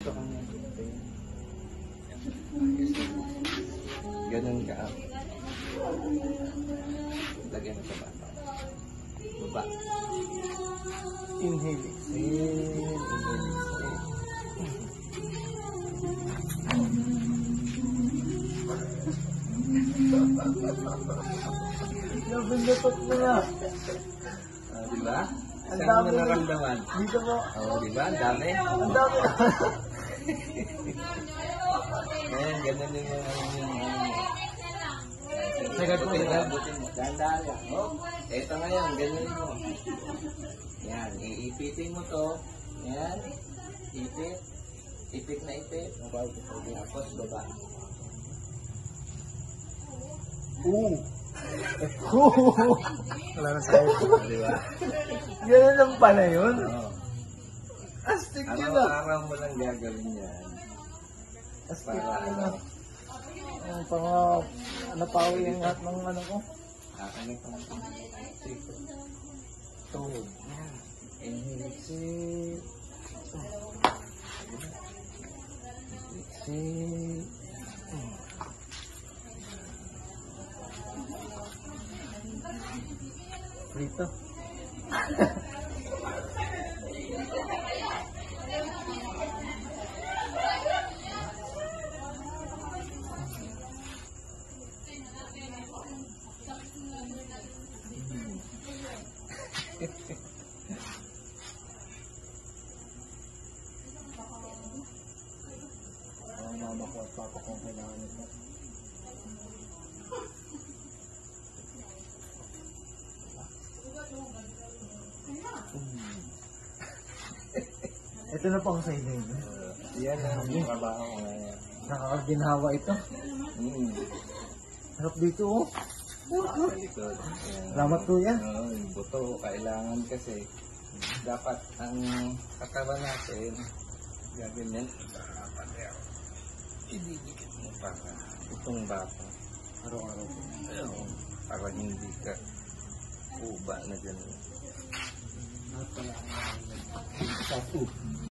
Dito ka na. Ganun ka. Lagyan mo sa baba. Baba. Inhale, exhale. Inhale, exhale. Nabundatot mo na. Diba? Ang Saan dami mo naramdaman? Dito po. Oo, diba? Ang dami. Ang dami. Ayan, ganun din yung Sagad po, abutin mo. Dahan-dahan lang. Oh, eto ngayon, ganun mo. Yan, iipitin mo to. Yan. Ipit. Ipit na ipit. Tapos baba. Wala na sa'yo. Diba? Ganun lang pala yun. Oo. Astig yun ah. Araw-araw mo lang gagawin yan. Astig Para yun ah. ano. Ang pang napawi yung lahat ng ano ko. Akin ito. Ito. Inhale, exhale. Exhale. Frito. Ang mama ko at papa ko ang kailangan nito. Ito na po ang sa inyo. Yan ang trabaho ko ngayon. Nakakaginhawa ito. Harap dito oh. Sa likod. Yan. Salamat po yan. Oo, yung buto, kailangan kasi dapat ang katawan natin gaganyan. Ididikit mo para itong bata. Araw-araw po. Ayun, para hindi ka uba na gano'n. Lahat pala ang sa